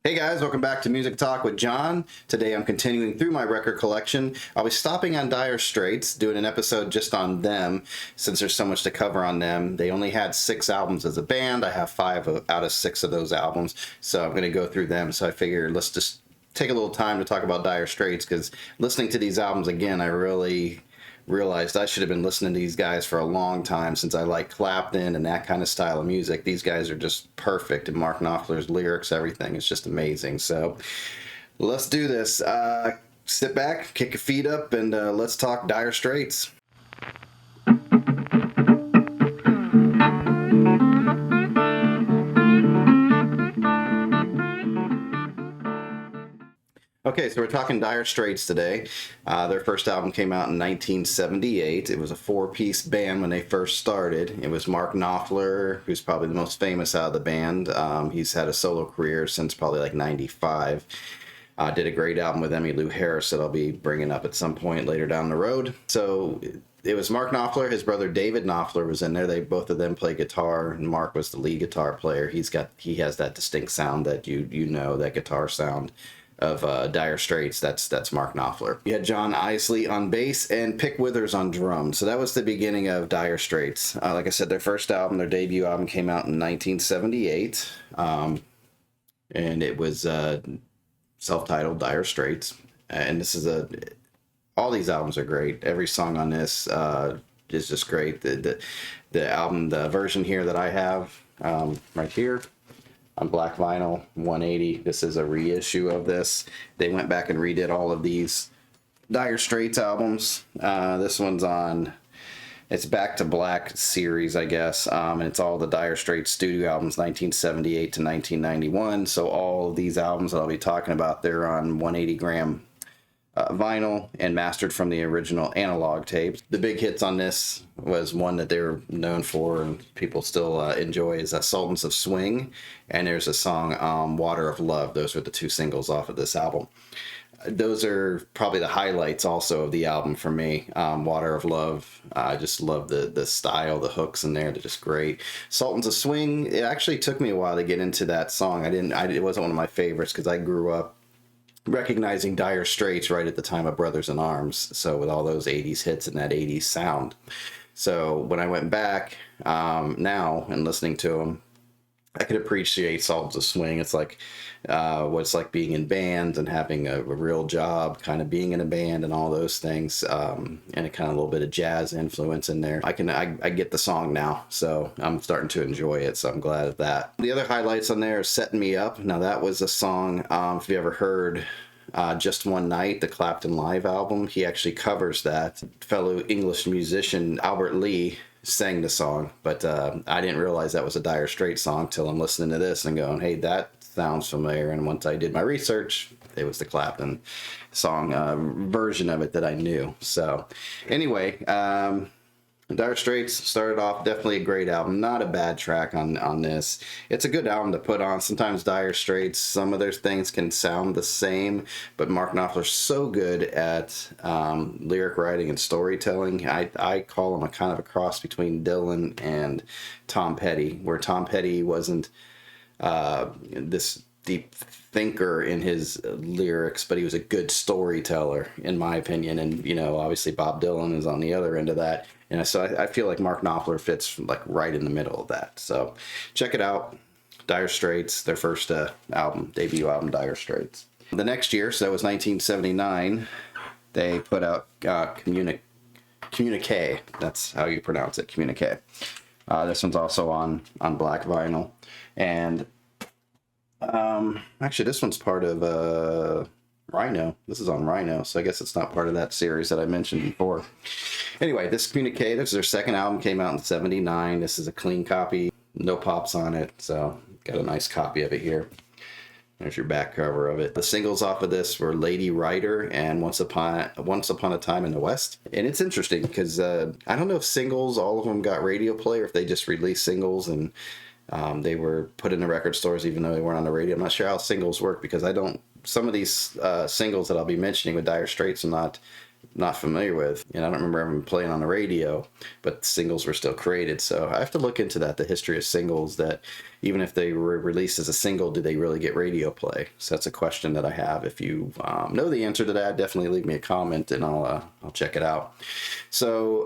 Hey guys, welcome back to Music Talk with John. Today I'm continuing through my record collection. I'll be stopping on Dire Straits, doing an episode just on them, since there's so much to cover on them. They only had 6 albums as a band. I have 5 out of 6 of those albums, so I'm going to go through them. So I figured let's just take a little time to talk about Dire Straits, because listening to these albums again, I really realized I should have been listening to these guys for a long time, since I like Clapton and that kind of style of music. These guys are just perfect, and Mark Knopfler's lyrics, everything is just amazing. So let's do this. Sit back, kick your feet up, and let's talk Dire Straits. Okay, so we're talking Dire Straits today. Their first album came out in 1978. It was a 4-piece band when they first started. It was Mark Knopfler, who's probably the most famous out of the band. He's had a solo career since probably like 95. Did a great album with Emmylou Harris that I'll be bringing up at some point later down the road. So it was Mark Knopfler. His brother David Knopfler was in there. Both of them play guitar, and Mark was the lead guitar player. He has that distinct sound that you know, that guitar sound of Dire Straits. That's Mark Knopfler. You had John Isley on bass and Pick Withers on drums. So that was the beginning of Dire Straits. Like I said, their first album, their debut album, came out in 1978, and it was self-titled Dire Straits. And this is all these albums are great. Every song on this is just great. The album, the version here that I have right here on black vinyl, 180. This is a reissue of this. They went back and redid all of these Dire Straits albums. This one's on, it's Back to Black series, I guess. And it's all the Dire Straits studio albums, 1978 to 1991. So all of these albums that I'll be talking about, they're on 180 gram vinyl and mastered from the original analog tapes. The big hits on this was one that they're known for and people still enjoy, is Sultans of Swing, and there's a song, Water of Love. Those are the 2 singles off of this album. Those are probably the highlights also of the album for me. Water of Love, I just love the style, the hooks in there, they're just great. Sultans of Swing, it actually took me a while to get into that song. It wasn't one of my favorites, because I grew up recognizing Dire Straits right at the time of Brothers in Arms, so with all those 80s hits and that 80s sound. So when I went back now and listening to them, I could appreciate Sultans of Swing. It's like what it's like being in bands and having a real job, kind of being in a band and all those things, and a kind of a little bit of jazz influence in there. I get the song now, so I'm starting to enjoy it, so I'm glad of that. The other highlights on there are Setting Me Up. Now that was a song, if you ever heard Just One Night, the Clapton live album, he actually covers that. Fellow English musician Albert Lee sang the song, but I didn't realize that was a Dire Straits song till I'm listening to this and going, hey, that sounds familiar. And once I did my research, it was the Clapton song version of it that I knew. So anyway, Dire Straits started off, definitely a great album. Not a bad track on this. It's a good album to put on. Sometimes Dire Straits, some of their things can sound the same, but Mark Knopfler's so good at lyric writing and storytelling. I call him a kind of a cross between Dylan and Tom Petty, where Tom Petty wasn't this deep thinker in his lyrics, but he was a good storyteller, in my opinion. And, obviously Bob Dylan is on the other end of that. And so I feel like Mark Knopfler fits like right in the middle of that. So check it out. Dire Straits, their first debut album, Dire Straits. The next year, so that was 1979, they put out Communique. That's how you pronounce it, Communique. This one's also on black vinyl. And actually, this one's part of Rhino. This is on Rhino, so I guess it's not part of that series that I mentioned before. Anyway, this Communique, this is their second album, came out in 79. This is a clean copy, no pops on it, so got a nice copy of it here. There's your back cover of it. The singles off of this were Lady Writer and Once Upon a Time in the West. And it's interesting because I don't know if singles, all of them got radio play, or if they just released singles and they were put in the record stores even though they weren't on the radio. I'm not sure how singles work, because some of these singles that I'll be mentioning with Dire Straits, I'm not not familiar with, and I don't remember them playing on the radio, but singles were still created. So I have to look into that, the history of singles, that even if they were released as a single, do they really get radio play? So that's a question that I have. If you know the answer to that, definitely leave me a comment and I'll check it out. So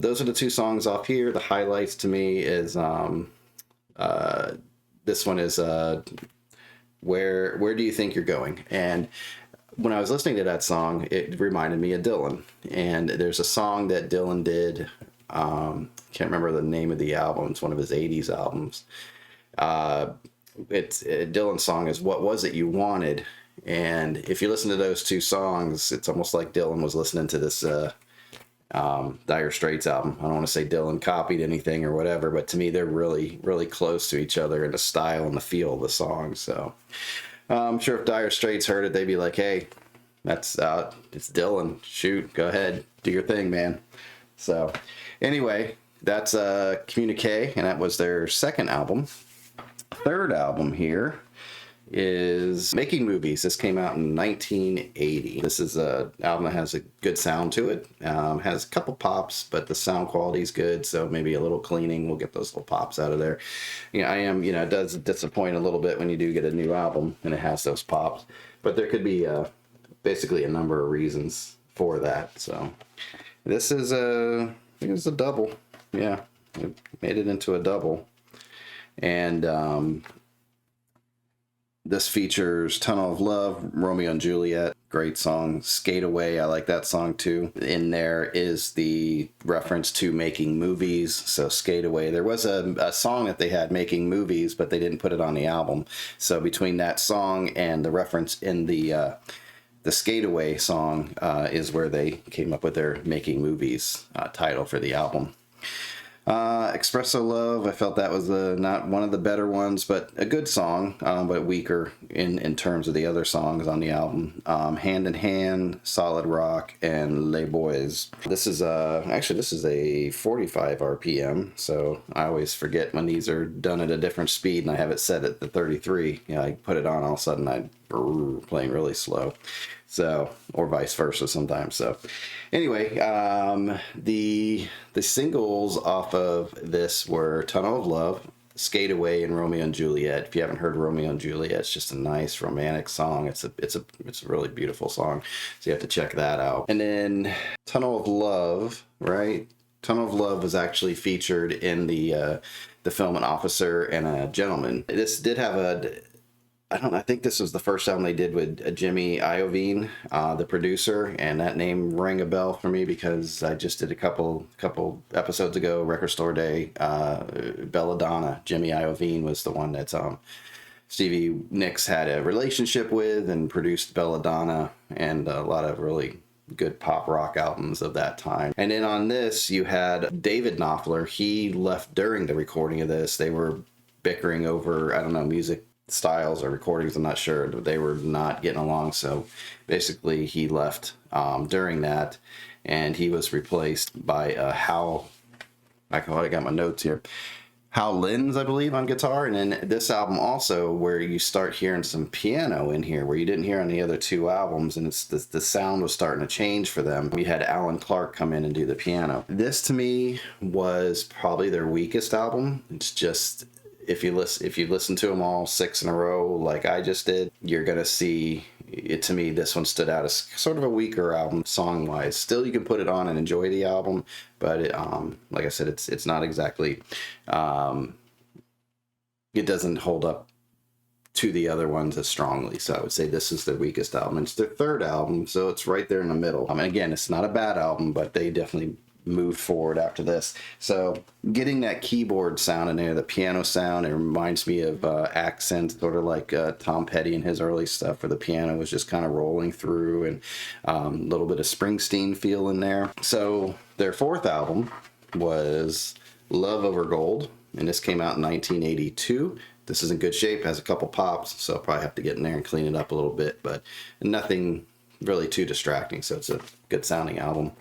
those are the two songs off here. The highlights to me is this one is where do you think you're going? And when I was listening to that song, it reminded me of Dylan. And there's a song that Dylan did. Can't remember the name of the album. It's one of his 80s albums. Dylan's song is "What Was It You Wanted?" And if you listen to those two songs, it's almost like Dylan was listening to this Dire Straits album. I don't want to say Dylan copied anything or whatever, but to me they're really, really close to each other in the style and the feel of the song. So I'm sure if Dire Straits heard it, they'd be like, "Hey, that's it's Dylan. Shoot, go ahead, do your thing, man." So anyway, that's Communique, and that was their second album. Third album here is Making Movies. This came out in 1980. This is an album that has a good sound to it. Has a couple pops, but the sound quality is good, so maybe a little cleaning will get those little pops out of there. It does disappoint a little bit when you do get a new album and it has those pops, but there could be basically a number of reasons for that. So this is I think it's a double. Yeah, it made it into a double. And this features Tunnel of Love, Romeo and Juliet, great song. Skate Away, I like that song too. In there is the reference to Making Movies, so Skate Away. There was a song that they had, Making Movies, but they didn't put it on the album. So between that song and the reference in the Skate Away song is where they came up with their Making Movies title for the album. Expresso Love, I felt that was not one of the better ones, but a good song, but weaker in terms of the other songs on the album. Hand in Hand, Solid Rock, and Les Boys. This is a 45 RPM, so I always forget when these are done at a different speed, and I have it set at the 33. I put it on, all of a sudden I'm playing really slow. So, or vice versa sometimes. So anyway, the singles off of this were Tunnel of Love, Skate Away, and Romeo and Juliet. If you haven't heard Romeo and Juliet, it's just a nice romantic song. It's a really beautiful song. So you have to check that out. And then Tunnel of Love, right? Tunnel of Love was actually featured in the film An Officer and a Gentleman. This did have I think this was the first album they did with Jimmy Iovine, the producer, and that name rang a bell for me because I just did a couple episodes ago, Record Store Day, Belladonna. Jimmy Iovine was the one that Stevie Nicks had a relationship with and produced Belladonna, and a lot of really good pop rock albums of that time. And then on this, you had David Knopfler. He left during the recording of this. They were bickering over, I don't know, music styles or recordings, I'm not sure. They were not getting along, so basically he left during that, and he was replaced by Hal. I got my notes here. Hal Linz, I believe, on guitar. And then this album also, where you start hearing some piano in here, where you didn't hear on the other two albums, and it's the sound was starting to change for them. We had Alan Clark come in and do the piano. This to me was probably their weakest album. It's just, if you listen to them all 6 in a row like I just did, you're gonna see it. To me, this one stood out as sort of a weaker album song wise. Still, you can put it on and enjoy the album, but like I said, it's not exactly it doesn't hold up to the other ones as strongly. So I would say this is their weakest album. It's their third album, so it's right there in the middle. And again, it's not a bad album, but they definitely moved forward after this. So getting that keyboard sound in there, the piano sound, it reminds me of accents, sort of like Tom Petty and his early stuff, where the piano was just kind of rolling through, and a little bit of Springsteen feel in there. So their fourth album was Love Over Gold, and this came out in 1982. This is in good shape, has a couple pops, so I'll probably have to get in there and clean it up a little bit, but nothing really too distracting, so it's a good sounding album.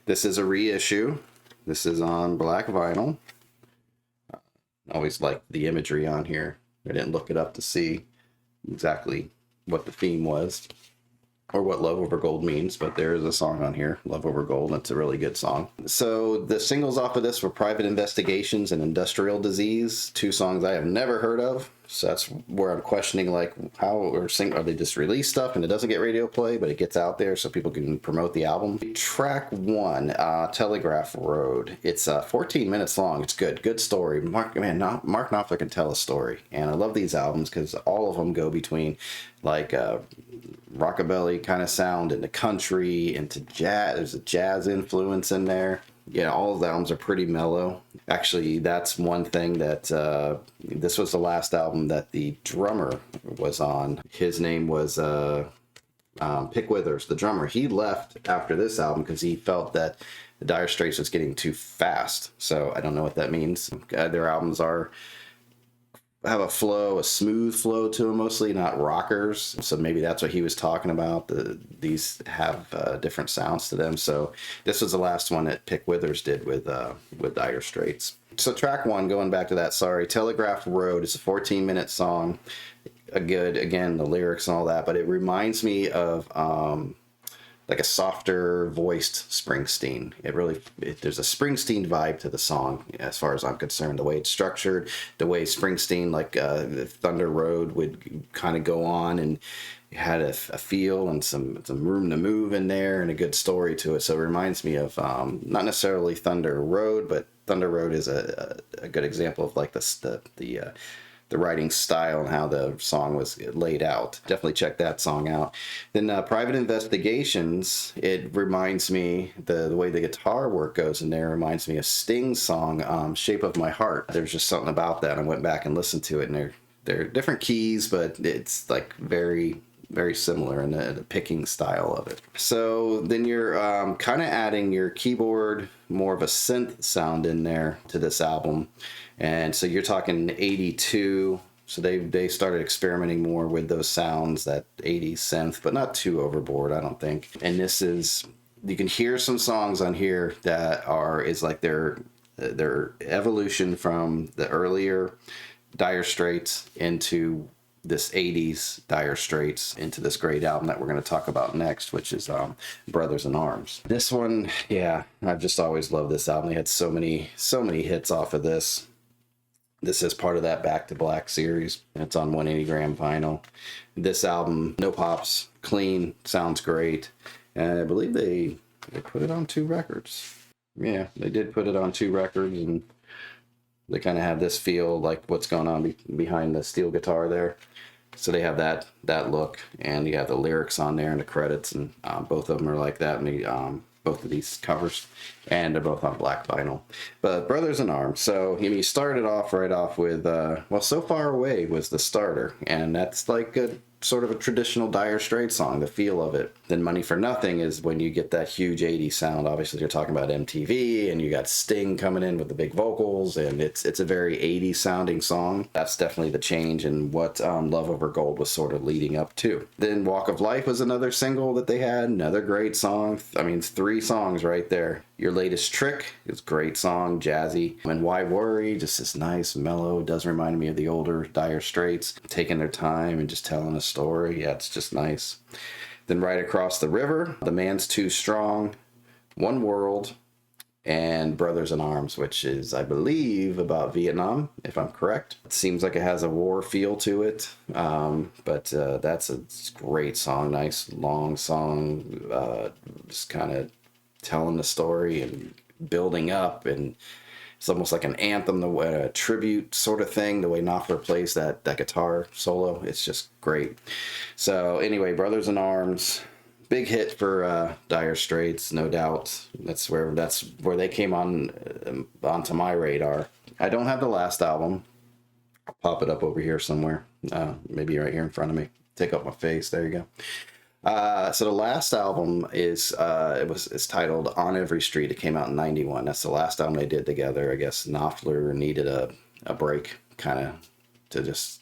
This is a reissue. This is on black vinyl. Always like the imagery on here. I didn't look it up to see exactly what the theme was. or what Love Over Gold means, but there is a song on here, Love Over Gold, and it's a really good song. So the singles off of this were Private Investigations and Industrial Disease, two songs I have never heard of. So that's where I'm questioning, like, how or are they just release stuff and it doesn't get radio play, but it gets out there so people can promote the album. Track 1, Telegraph Road. It's 14 minutes long. It's good story. Mark Knopfler can tell a story, and I love these albums because all of them go between like rockabilly kind of sound into country, into jazz. There's a jazz influence in there. Yeah, all of the albums are pretty mellow. Actually, that's one thing that this was the last album that the drummer was on. His name was Pick Withers, the drummer. He left after this album because he felt that the Dire Straits was getting too fast. So I don't know what that means. Their albums have a smooth flow to them, mostly not rockers. So maybe that's what he was talking about. These have different sounds to them. So this was the last one that Pick Withers did with Dire Straits. So track 1, going back to that, Telegraph Road is a 14-minute song. Again, the lyrics and all that, but it reminds me of like a softer voiced Springsteen. There's a Springsteen vibe to the song as far as I'm concerned. The way it's structured, the way Springsteen, like the Thunder Road would kind of go on, and it had a feel and some room to move in there and a good story to it. So it reminds me of not necessarily Thunder Road, but Thunder Road is a good example of like the writing style and how the song was laid out. Definitely check that song out. Then Private Investigations, it reminds me, the way the guitar work goes in there reminds me of Sting's song, Shape of My Heart. There's just something about that. I went back and listened to it, and they're different keys, but it's like very, very similar in the picking style of it. So then you're kind of adding your keyboard, more of a synth sound in there to this album. And so you're talking 82. So they started experimenting more with those sounds, that 80s synth, but not too overboard, I don't think. And you can hear some songs on here that is like their evolution from the earlier Dire Straits into this 80s Dire Straits, into this great album that we're going to talk about next, which is Brothers in Arms. This one, yeah, I've just always loved this album. They had so many hits off of this. This is part of that Back to Black series. It's on 180 gram vinyl. This album, no pops, clean, sounds great. And I believe they put it on 2 records. Yeah, they did put it on 2 records, and they kind of have this feel like what's going on behind the steel guitar there. So they have that look, and you have the lyrics on there and the credits, and both of them are like that. And both of these covers, and they're both on black vinyl. But Brothers in Arms. So you started off right off with So Far Away was the starter, and that's like a sort of a traditional Dire Straits song, the feel of it. Then Money for Nothing is when you get that huge 80s sound. Obviously you're talking about MTV, and you got Sting coming in with the big vocals, and it's a very 80s sounding song. That's definitely the change in what Love Over Gold was sort of leading up to. Then Walk of Life was another single that they had, another great song. I mean, 3 songs right there. Your Latest Trick is a great song, jazzy. And Why Worry, just this nice, mellow, does remind me of the older Dire Straits, taking their time and just telling a story. Yeah, it's just nice. Then Right Across the River, The Man's Too Strong, One World, and Brothers in Arms, which is, I believe, about Vietnam, if I'm correct. It seems like it has a war feel to it, but that's a great song, nice, long song, just kind of telling the story and building up, and it's almost like an anthem, a tribute sort of thing, the way Knopfler plays that guitar solo. It's just great. So anyway, Brothers in Arms, big hit for Dire Straits, no doubt. That's where they came onto my radar. I don't have the last album. I'll pop it up over here somewhere, maybe right here in front of me. Take up my face. There you go. So the last album is it's titled On Every Street. It came out in 91. That's the last album they did together. I guess Knopfler needed a break, kind of, to just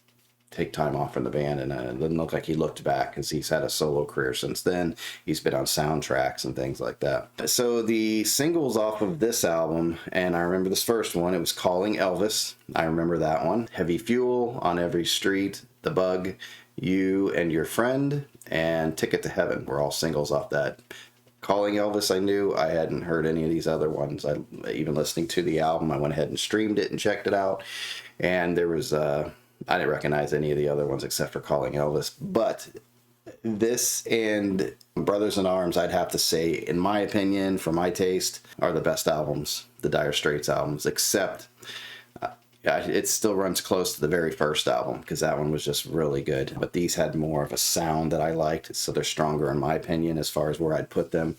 take time off from the band, and it didn't look like he looked back, because he's had a solo career since then. He's been on soundtracks and things like that. So the singles off of this album, and I remember this first one, it was Calling Elvis. I remember that one. Heavy Fuel, On Every Street, The Bug, You and Your Friend, and Ticket to Heaven were all singles off that. Calling Elvis, I knew. I hadn't heard any of these other ones. Even listening to the album, I went ahead and streamed it and checked it out. And there was, I didn't recognize any of the other ones except for Calling Elvis. But this and Brothers in Arms, I'd have to say, in my opinion, for my taste, are the best albums, the Dire Straits albums, except it still runs close to the very first album because that one was just really good. But these had more of a sound that I liked, so they're stronger in my opinion as far as where I'd put them.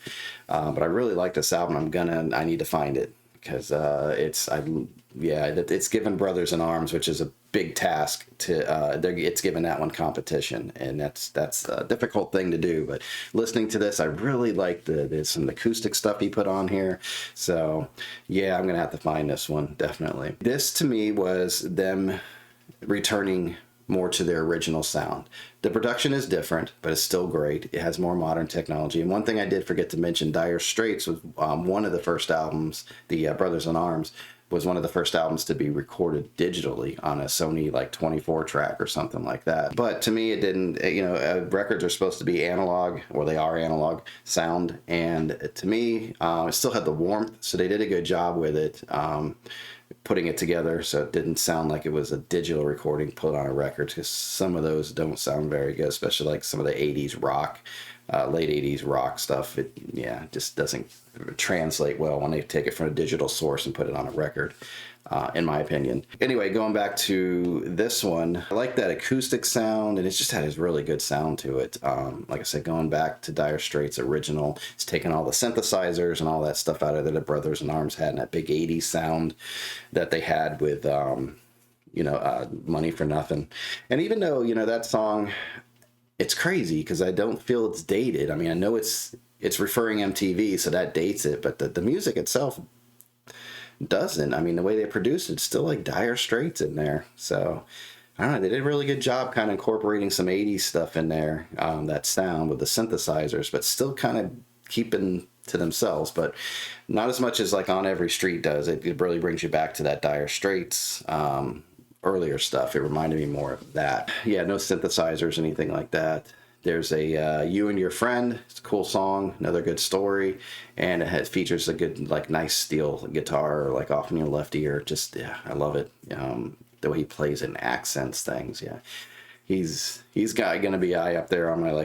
But I really like this album. I need to find it because it's given Brothers in Arms, which is a big task to it's given that one competition, and that's a difficult thing to do. But listening to this, I really like there's some acoustic stuff he put on here. So yeah, I'm gonna have to find this one definitely. This to me was them returning more to their original sound. The production is different, but it's still great. It has more modern technology. And one thing I did forget to mention, Dire Straits was one of the first albums, the Brothers in Arms, was one of the first albums to be recorded digitally on a Sony like 24 track or something like that. But to me, it didn't, records are supposed to be analog, or they are analog sound. And to me, it still had the warmth. So they did a good job with it, putting it together so it didn't sound like it was a digital recording put on a record, because some of those don't sound very good, especially like some of the 80s rock, late 80s rock stuff. It just doesn't translate well when they take it from a digital source and put it on a record, in my opinion. Anyway, going back to this one, I like that acoustic sound, and it just had this really good sound to it. Like I said, going back to Dire Straits' original, it's taking all the synthesizers and all that stuff out of it that Brothers in Arms had, and that big 80s sound that they had with Money for Nothing. And even though that song, it's crazy because I don't feel it's dated. I mean, I know it's referring MTV, so that dates it, but the music itself doesn't. I mean, the way they produced it's still like Dire Straits in there. So I don't know, they did a really good job kind of incorporating some 80s stuff in there, that sound with the synthesizers, but still kind of keeping to themselves, but not as much as like On Every Street does. It really brings you back to that Dire Straits earlier stuff. It reminded me more of that. Yeah, no synthesizers, anything like that. There's a You and Your Friend. It's a cool song, another good story, and it features a good, like, nice steel guitar, like off in your left ear. Just, yeah, I love it. The way he plays it and accents things, yeah. He's going to be high up there on my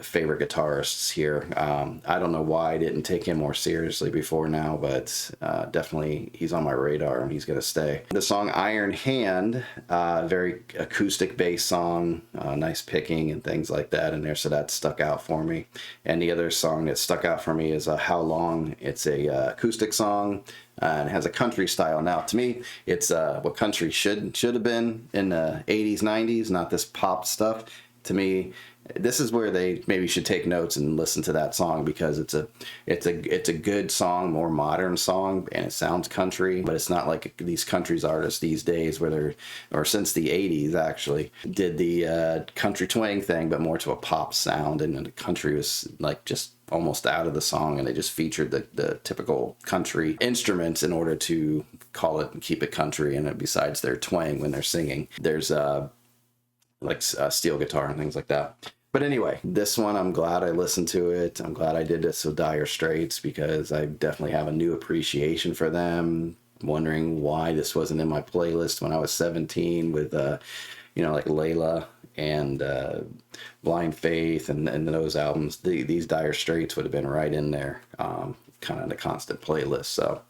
favorite guitarists here. I don't know why I didn't take him more seriously before now, but definitely he's on my radar and he's going to stay. The song Iron Hand, very acoustic bass song, nice picking and things like that in there, so that stuck out for me. And the other song that stuck out for me is How Long. It's a acoustic song. And it has a country style. Now, to me, it's what country should have been in the 80s, 90s, not this pop stuff. To me, this is where they maybe should take notes and listen to that song, because it's a good song, more modern song, and it sounds country, but it's not like these country artists these days or since the 80s actually, did the country twang thing, but more to a pop sound, and the country was like just almost out of the song, and they just featured the typical country instruments in order to call it and keep it country. And besides their twang when they're singing, there's steel guitar and things like that. But anyway, this one, I'm glad I listened to it. I'm glad I did this with Dire Straits, because I definitely have a new appreciation for them. Wondering why this wasn't in my playlist when I was 17 with like Layla and Blind Faith and those albums. These Dire Straits would have been right in there, kind of in a constant playlist. So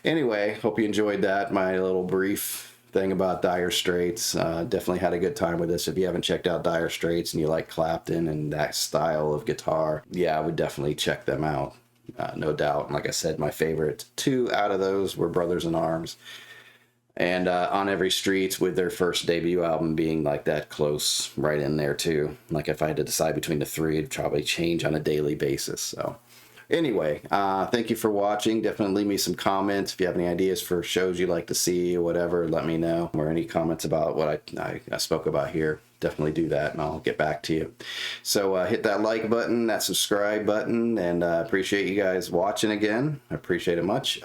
anyway, hope you enjoyed that, my little brief thing about Dire Straits. Definitely had a good time with this. If you haven't checked out Dire Straits and you like Clapton and that style of guitar, yeah, I would definitely check them out, no doubt. And like I said, my favorite two out of those were Brothers in Arms and On Every Street, with their first debut album being like that close right in there too. Like if I had to decide between the three, it'd probably change on a daily basis. So anyway, thank you for watching. Definitely leave me some comments if you have any ideas for shows you'd like to see or whatever. Let me know, or any comments about what I spoke about here. Definitely do that, and I'll get back to you. So hit that like button, that subscribe button, and appreciate you guys watching again. I appreciate it much.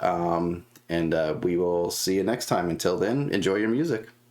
And we will see you next time. Until then, enjoy your music.